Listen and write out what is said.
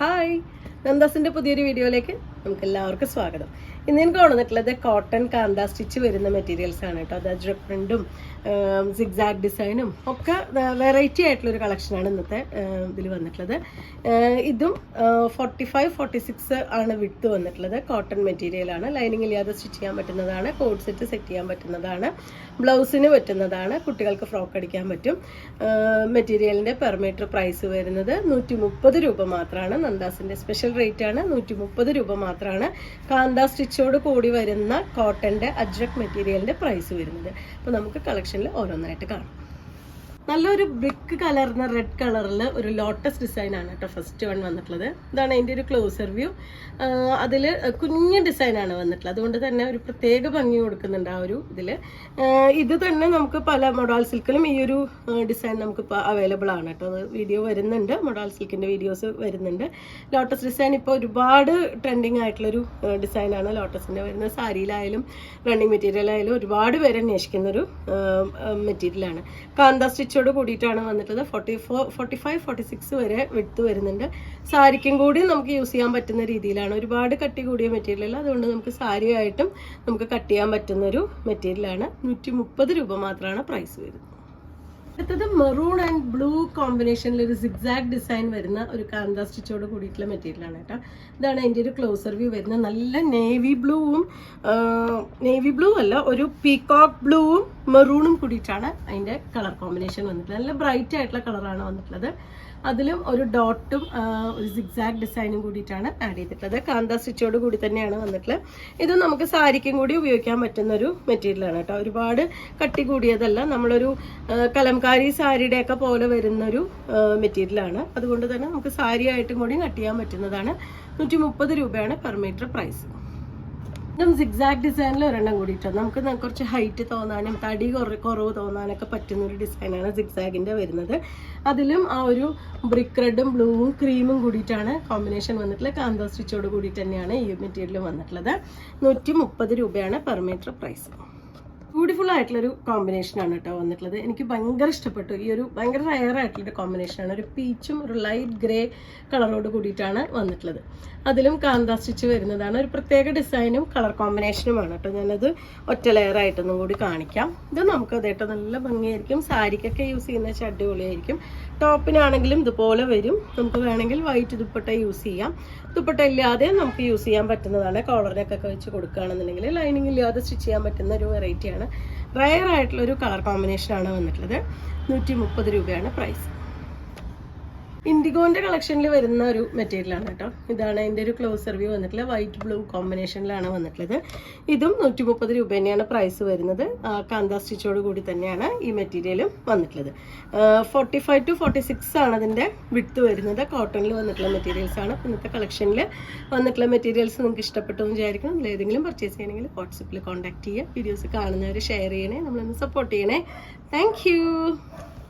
Hi, നന്ദാസിൻ്റെ പുതിയൊരു വീഡിയോയിലേക്ക് നമുക്ക് എല്ലാവർക്കും സ്വാഗതം. ഇന്ന് എനിക്ക് കൊണ്ടുവന്നിട്ടുള്ളത് കോട്ടൺ കാന്ത സ്റ്റിച്ച് വരുന്ന മെറ്റീരിയൽസ് ആണ് കേട്ടോ. അത് അജ്രക് പ്രിന്റും സിഗ്സാഗ് ഡിസൈനും ഒക്കെ വെറൈറ്റി ആയിട്ടുള്ളൊരു കളക്ഷനാണ് ഇന്നത്തെ ഇതിൽ വന്നിട്ടുള്ളത്. ഇതും 45-46 ആണ് വിഡ്ത്ത് വന്നിട്ടുള്ളത്. കോട്ടൺ മെറ്റീരിയലാണ്, ലൈനിങ് ഇല്ലാതെ സ്റ്റിച്ച് ചെയ്യാൻ പറ്റുന്നതാണ്, കോഡ് സെറ്റ് സെറ്റ് ചെയ്യാൻ പറ്റുന്നതാണ്, ബ്ലൗസിന് പറ്റുന്നതാണ്, കുട്ടികൾക്ക് ഫ്രോക്ക് അടിക്കാൻ പറ്റും. മെറ്റീരിയലിൻ്റെ പെർ മീറ്റർ പ്രൈസ് വരുന്നത് 130 രൂപ മാത്രമാണ്. നന്ദാസിൻ്റെ സ്പെഷ്യൽ റേറ്റ് ആണ്, 130 രൂപ മാത്രമാണ് കാന്ത സ്റ്റിച്ചോട് കൂടി വരുന്ന കോട്ടൻ്റെ അജ്രക് മെറ്റീരിയലിൻ്റെ പ്രൈസ് വരുന്നത്. അപ്പോൾ നമുക്ക് കളക്ഷനിൽ ഓരോന്നായിട്ട് കാണാം. നല്ലൊരു ബ്രിക്ക് കലർന്ന റെഡ് കളറിൽ ഒരു ലോട്ടസ് ഡിസൈൻ ആണ് കേട്ടോ ഫസ്റ്റ് വൺ വന്നിട്ടുള്ളത്. ഇതാണ് അതിൻ്റെ ഒരു ക്ലോസർ വ്യൂ. അതിൽ കുഞ്ഞ് ഡിസൈനാണ് വന്നിട്ടുള്ളത്, അതുകൊണ്ട് തന്നെ ഒരു പ്രത്യേക ഭംഗി കൊടുക്കുന്നുണ്ട് ആ ഒരു ഇതിൽ. ഇത് തന്നെ നമുക്ക് പല മൊഡാൾ സിൽക്കിലും ഈ ഒരു ഡിസൈൻ നമുക്കിപ്പോൾ അവൈലബിൾ ആണ് കേട്ടോ. അത് വീഡിയോ വരുന്നുണ്ട്, മൊഡാൾ സിൽക്കിൻ്റെ വീഡിയോസ് വരുന്നുണ്ട്. ലോട്ടസ് ഡിസൈൻ ഇപ്പോൾ ഒരുപാട് ട്രെൻഡിങ് ആയിട്ടുള്ളൊരു ഡിസൈനാണ് ലോട്ടസിൻ്റെ വരുന്നത്. സാരിയിലായാലും റണ്ണിങ് മെറ്റീരിയലായാലും ഒരുപാട് പേര് അന്വേഷിക്കുന്നൊരു മെറ്റീരിയലാണ്. കാന്ത സ്റ്റിച്ചോട് കൂടിയിട്ടാണ് വന്നിട്ടുള്ളത്. 45-46 വരെ വിഡ്ത്ത് വരുന്നുണ്ട്. സാരിക്കും കൂടി നമുക്ക് യൂസ് ചെയ്യാൻ പറ്റുന്ന രീതിയിലാണ്. ഒരുപാട് കട്ടി കൂടിയ മെറ്റീരിയൽ, അതുകൊണ്ട് നമുക്ക് സാരിയായിട്ടും നമുക്ക് കട്ട് ചെയ്യാൻ പറ്റുന്നൊരു മെറ്റീരിയലാണ്. 130 രൂപ മാത്രമാണ് പ്രൈസ് വരുന്നത്. അടുത്തത് മെറൂൺ ആൻഡ് ബ്ലൂ കോമ്പിനേഷനിൽ ഒരു സിഗ്സാഗ് ഡിസൈൻ വരുന്ന ഒരു കാന്ത സ്റ്റിച്ചോട് കൂടിയിട്ടുള്ള മെറ്റീരിയലാണ് കേട്ടോ. ഇതാണ് അതിൻ്റെ ഒരു ക്ലോസർ വ്യൂ വരുന്നത്. നല്ല നേവി ബ്ലൂ അല്ല, ഒരു പീകോക്ക് ബ്ലൂവും മെറൂണും കൂടിയിട്ടാണ് അതിൻ്റെ കളർ കോമ്പിനേഷൻ വന്നിട്ടുള്ളത്. നല്ല ബ്രൈറ്റ് ആയിട്ടുള്ള കളറാണ് വന്നിട്ടുള്ളത്. അതിലും ഒരു ഡോട്ടും ഒരു സിഗ്സാഗ് ഡിസൈനും കൂടിയിട്ടാണ് ആഡ് ചെയ്തിട്ടുള്ളത്. കാന്ത സ്റ്റിച്ചോട് കൂടി തന്നെയാണ് വന്നിട്ടുള്ളത്. ഇത് നമുക്ക് സാരിക്കും കൂടി ഉപയോഗിക്കാൻ പറ്റുന്നൊരു മെറ്റീരിയലാണ് കേട്ടോ. ഒരുപാട് കട്ടി കൂടിയതല്ല, നമ്മളൊരു കലംകാരി സാരിയുടെയൊക്കെ പോലെ വരുന്നൊരു മെറ്റീരിയലാണ്. അതുകൊണ്ട് തന്നെ നമുക്ക് സാരി ആയിട്ടും കൂടി കട്ട് ചെയ്യാൻ പറ്റുന്നതാണ്. 130 രൂപയാണ് പെർ മീറ്റർ പ്രൈസ്. ഇതും സിഗ്സാഗ് ഡിസൈനിൽ ഒരെണ്ണം കൂടിയിട്ടോ. നമുക്ക് കുറച്ച് ഹൈറ്റ് തോന്നാനും തടി കുറവ് തോന്നാനൊക്കെ പറ്റുന്ന ഒരു ഡിസൈനാണ് സിഗ്സാഗിൻ്റെ വരുന്നത്. അതിലും ആ ഒരു ബ്രിക്ക് റെഡും ബ്ലൂവും ക്രീമും കൂടിയിട്ടാണ് കോമ്പിനേഷൻ വന്നിട്ടുള്ളത്. കാന്ത സ്റ്റിച്ചോട് കൂടിയിട്ട് തന്നെയാണ് ഈ മെറ്റീരിയൽ വന്നിട്ടുള്ളത്. 130 രൂപയാണ് പെർ മീറ്റർ പ്രൈസ്. ബ്യൂട്ടിഫുൾ ആയിട്ടുള്ളൊരു കോമ്പിനേഷനാണ് കേട്ടോ വന്നിട്ടുള്ളത്. എനിക്ക് ഭയങ്കര ഇഷ്ടപ്പെട്ടു. ഈ ഒരു ഭയങ്കര റയർ ആയിട്ടുള്ളൊരു കോമ്പിനേഷനാണ്. ഒരു പീച്ചും ഒരു ലൈറ്റ് ഗ്രേ കളറോട് കൂടിയിട്ടാണ് വന്നിട്ടുള്ളത്. അതിലും കാന്ത സ്റ്റിച്ച് വരുന്നതാണ്. ഒരു പ്രത്യേക ഡിസൈനും കളർ കോമ്പിനേഷനുമാണ് കേട്ടോ. ഞാനത് ഒറ്റ ലെയറായിട്ടൊന്നും കൂടി കാണിക്കാം. ഇത് നമുക്ക് അതേട്ടോ നല്ല ഭംഗിയായിരിക്കും. സാരിക്കൊക്കെ യൂസ് ചെയ്യുന്ന വെച്ചാൽ അടിപൊളിയായിരിക്കും. ടോപ്പിനാണെങ്കിലും ഇതുപോലെ വരും. നമുക്ക് വേണമെങ്കിൽ വൈറ്റ് ദുപ്പട്ട യൂസ് ചെയ്യാം. ദുപ്പട്ട ഇല്ലാതെ നമുക്ക് യൂസ് ചെയ്യാൻ പറ്റുന്നതാണ്. കോളറിനൊക്കെ വെച്ച് കൊടുക്കുകയാണെന്നുണ്ടെങ്കിൽ ലൈനിങ് ഇല്ലാതെ സ്റ്റിച്ച് ചെയ്യാൻ പറ്റുന്ന ഒരു വെറൈറ്റിയാണ്. റയർ ആയിട്ടുള്ളൊരു കളർ കോമ്പിനേഷനാണ് വന്നിട്ടുള്ളത്. 130 രൂപയാണ് പ്രൈസ്. ഇൻഡിഗോന്റെ കളക്ഷനിൽ വരുന്ന ഒരു മെറ്റീരിയലാണ് കേട്ടോ. ഇതാണ് അതിൻ്റെ ഒരു ക്ലോസർ വ്യൂ വന്നിട്ടുള്ളത്. വൈറ്റ് ബ്ലൂ കോമ്പിനേഷനിലാണ് വന്നിട്ടുള്ളത്. ഇതും 130 രൂപ തന്നെയാണ് പ്രൈസ് വരുന്നത്. കാന്ത സ്റ്റിച്ചോട് കൂടി തന്നെയാണ് ഈ മെറ്റീരിയലും വന്നിട്ടുള്ളത്. 45-46 ആണ് അതിൻ്റെ വിഡ്ത്ത് വരുന്നത്. കോട്ടണിൽ വന്നിട്ടുള്ള മെറ്റീരിയൽസ് ആണ്. ഇന്നത്തെ കളക്ഷനിൽ വന്നിട്ടുള്ള മെറ്റീരിയൽസ് നിങ്ങൾക്ക് ഇഷ്ടപ്പെട്ടു എന്ന് വിചാരിക്കണം. നിങ്ങൾ ഏതെങ്കിലും പർച്ചേസ് ചെയ്യണമെങ്കിൽ വാട്സപ്പിൽ കോൺടാക്ട് ചെയ്യുക. വീഡിയോസ് കാണുന്നവർ ഷെയർ ചെയ്യണേ, നമ്മളൊന്ന് സപ്പോർട്ട് ചെയ്യണേ. താങ്ക്